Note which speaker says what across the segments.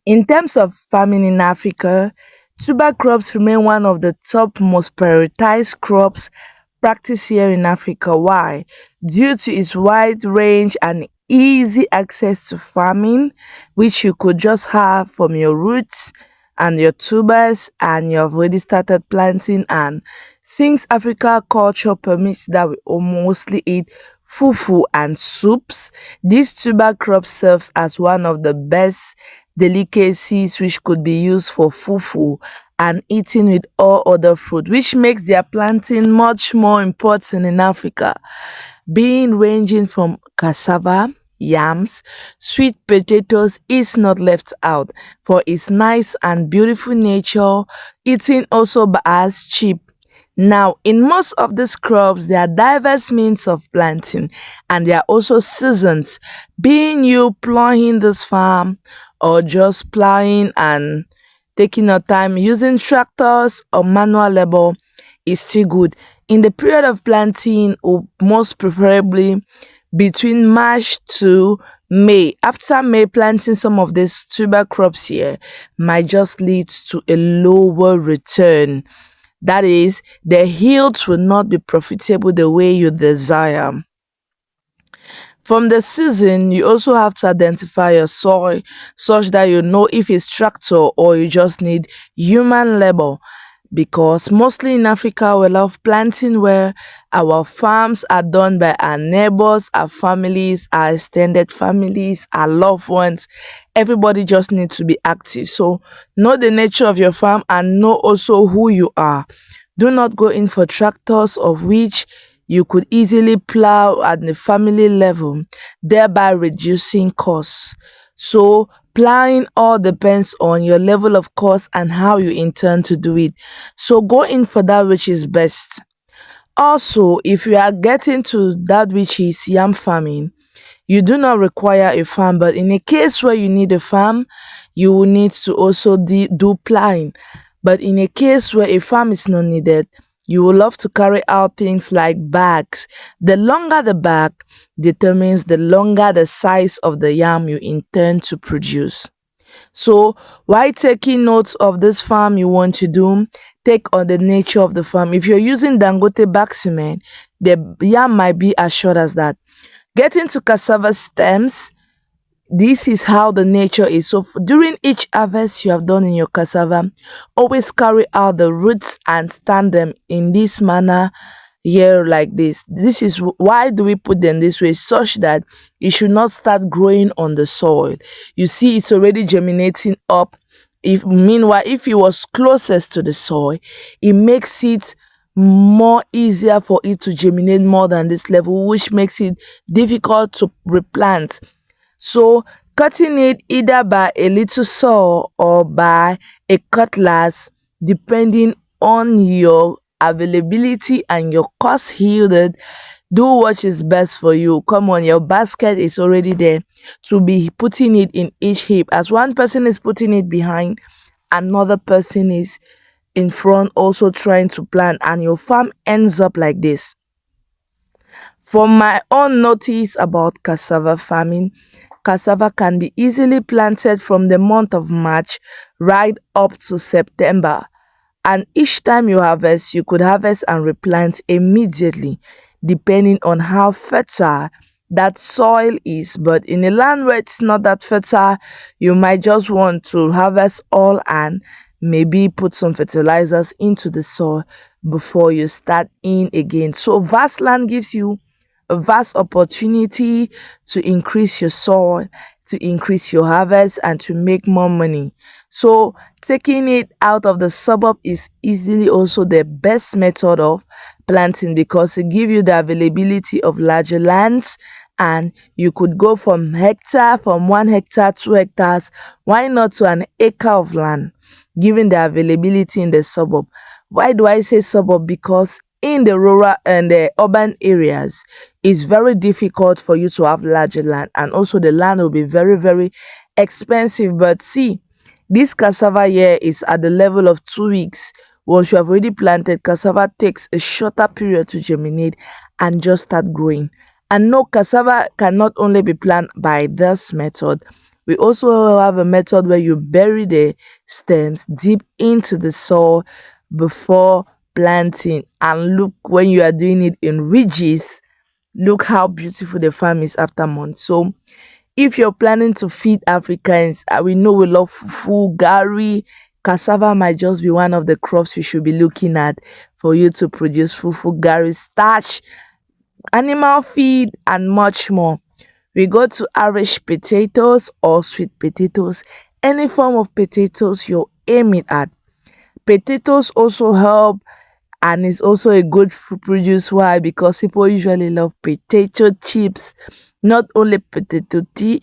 Speaker 1: In terms of farming in Africa, tuber crops remain one of the top most prioritized crops practiced here in Africa. Why? Due to its wide range and easy access to farming, which you could just have from your roots and your tubers, and you have already started planting. And since Africa culture permits that we all mostly eat fufu and soups, this tuber crop serves as one of the best delicacies which could be used for fufu and eaten with all other fruit, which makes their planting much more important in Africa, being ranging from cassava, yams, sweet potatoes is not left out for its nice and beautiful nature, eating also as cheap. Now, in most of these crops, there are diverse means of planting, and there are also seasons, being you plowing this farm or just plowing and taking your time using tractors or manual labor is still good. In the period of planting, or most preferably between March to May. After May, planting some of these tuber crops here might just lead to a lower return. That is, the yields will not be profitable the way you desire. From the season, you also have to identify your soil such that you know if it's tractor or you just need human labor. Because mostly in Africa, we love planting where our farms are done by our neighbors, our families, our extended families, our loved ones. Everybody just needs to be active. So know the nature of your farm and know also who you are. Do not go in for tractors of which you could easily plow at the family level, thereby reducing costs. So plowing all depends on your level of cost and how you intend to do it. So go in for that which is best. Also, if you are getting to that which is yam farming, you do not require a farm, but in a case where you need a farm, you will need to also do plowing. But in a case where a farm is not needed, you will love to carry out things like bags. The longer the bag determines the longer the size of the yam you intend to produce. So while taking notes of this farm you want to do, take on the nature of the farm. If you're using Dangote bag cement, the yam might be as short as that. Get into cassava stems. This is how the nature is. So during each harvest you have done in your cassava, always carry out the roots and stand them in this manner here like this. This is why do we put them this way, such that it should not start growing on the soil. You see it's already germinating up. If meanwhile if it was closest to the soil, it makes it more easier for it to germinate more than this level, which makes it difficult to replant. So cutting it either by a little saw or by a cutlass, depending on your availability and your cost yielded, do what is best for you. Come on, your basket is already there to be putting it in each heap. As one person is putting it behind, another person is in front also trying to plant, and your farm ends up like this. From my own notice about cassava farming, cassava can be easily planted from the month of March right up to September. And each time you harvest, you could harvest and replant immediately, depending on how fertile that soil is. But in a land where it's not that fertile, you might just want to harvest all and maybe put some fertilizers into the soil before you start in again. So vast land gives you a vast opportunity to increase your soil, to increase your harvest, and to make more money. So taking it out of the suburb is easily also the best method of planting, because it gives you the availability of larger lands, and you could go from 1 hectare, 2 hectares, why not to an acre of land, given the availability in the suburb. Why do I say suburb? Because in the rural and the urban areas, it's very difficult for you to have larger land, and also the land will be very, very expensive. But see, this cassava here is at the level of 2 weeks. Once you have already planted, cassava takes a shorter period to germinate and just start growing. And no, cassava cannot only be planted by this method. We also have a method where you bury the stems deep into the soil before planting, and look, when you are doing it in ridges, look how beautiful the farm is after months. So if you're planning to feed Africans, we know we love fufu, gari, cassava might just be one of the crops you should be looking at for you to produce fufu, gari, starch, animal feed, and much more. We go to Irish potatoes or sweet potatoes, any form of potatoes you're aiming at. Potatoes also help, and it's also a good food produce. Why? Because people usually love potato chips. Not only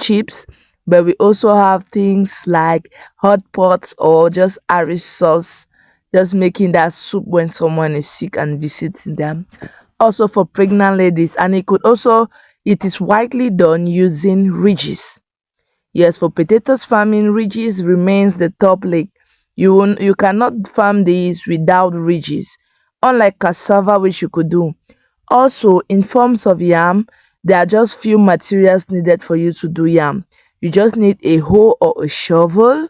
Speaker 1: chips, but we also have things like hot pots or just Irish sauce, just making that soup when someone is sick and visiting them. Also for pregnant ladies, and it is widely done using ridges. Yes, for potatoes farming, ridges remains the top lake. You cannot farm these without ridges, unlike cassava, which you could do. Also, in forms of yam, there are just few materials needed for you to do yam. You just need a hoe or a shovel,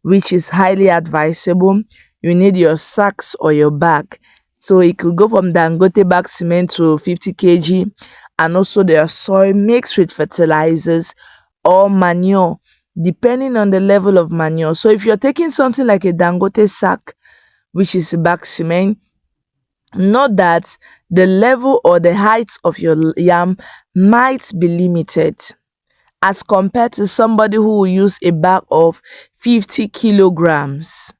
Speaker 1: which is highly advisable. You need your sacks or your bag. So it could go from Dangote bag cement to 50 kg, and also their soil mixed with fertilizers or manure, depending on the level of manure. So if you're taking something like a Dangote sack, which is a bag cement, know that the level or the height of your yam might be limited as compared to somebody who will use a bag of 50 kilograms,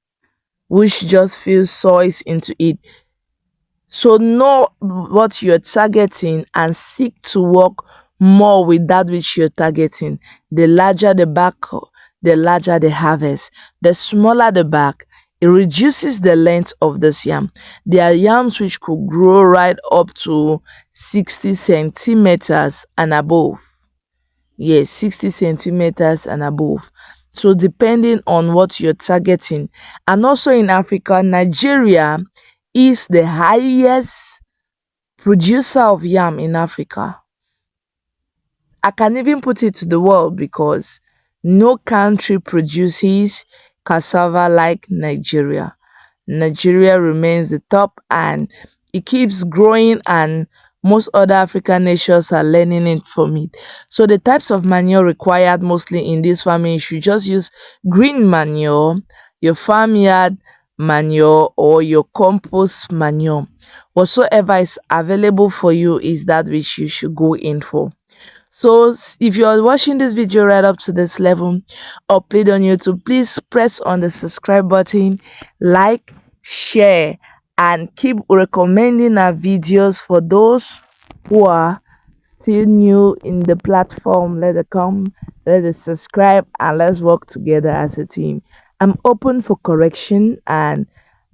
Speaker 1: which just fills soils into it. So know what you're targeting and seek to work more with that which you're targeting. The larger the bag, the larger the harvest. The smaller the bag, it reduces the length of this yam. There are yams which could grow right up to 60 centimeters and above. Yes, 60 centimeters and above. So depending on what you're targeting. And also in Africa, Nigeria is the highest producer of yam in Africa. I can even put it to the world, because no country produces cassava like Nigeria. Nigeria remains the top, and it keeps growing, and most other African nations are learning it from it. So the types of manure required mostly in this farming, you should just use green manure, your farmyard manure, or your compost manure. Whatsoever is available for you is that which you should go in for. So if you are watching this video right up to this level or played on YouTube, please press on the subscribe button, like, share, and keep recommending our videos for those who are still new in the platform. Let it come, let us subscribe, and let's work together as a team. I'm open for correction, and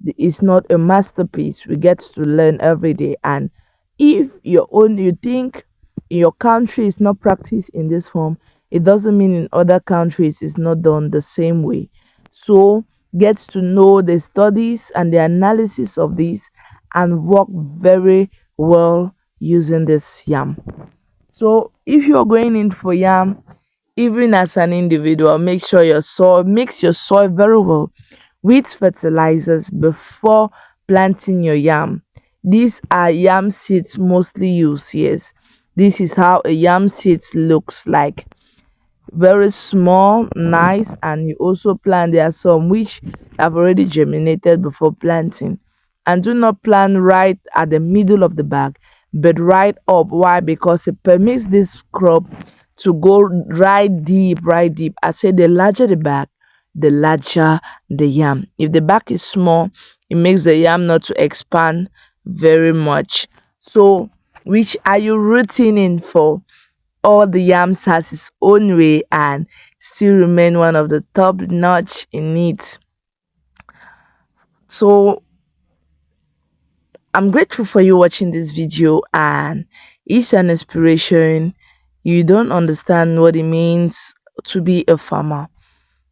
Speaker 1: it's not a masterpiece. We get to learn every day. And if you think your country is not practiced in this form, it doesn't mean in other countries it's not done the same way. So get to know the studies and the analysis of this, and work very well using this yam. So if you're going in for yam, even as an individual, make sure your soil mix your soil very well with fertilizers before planting your yam. These are yam seeds mostly used. Yes, this is how a yam seeds looks like. Very small, nice, and you also plant. There are some which have already germinated before planting. And do not plant right at the middle of the bag, but right up. Why? Because it permits this crop to go right deep, right deep. I say the larger the bag, the larger the yam. If the bag is small, it makes the yam not to expand very much. So which are you rooting in for? All the yams has its own way and still remain one of the top notch in it. So I'm grateful for you watching this video, and it's an inspiration. You don't understand what it means to be a farmer,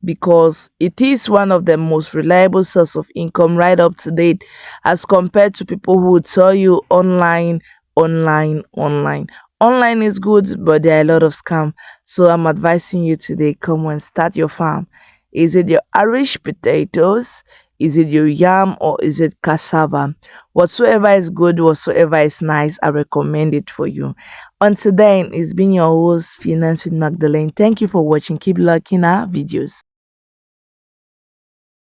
Speaker 1: because it is one of the most reliable source of income right up to date, as compared to people who would tell you online, online, online. Online is good, but there are a lot of scam. So I'm advising you today, come and start your farm. Is it your Irish potatoes? Is it your yam or is it cassava? Whatsoever is good, whatsoever is nice, I recommend it for you. Until then, it's been your host, Finance with Magdalene. Thank you for watching. Keep liking our videos.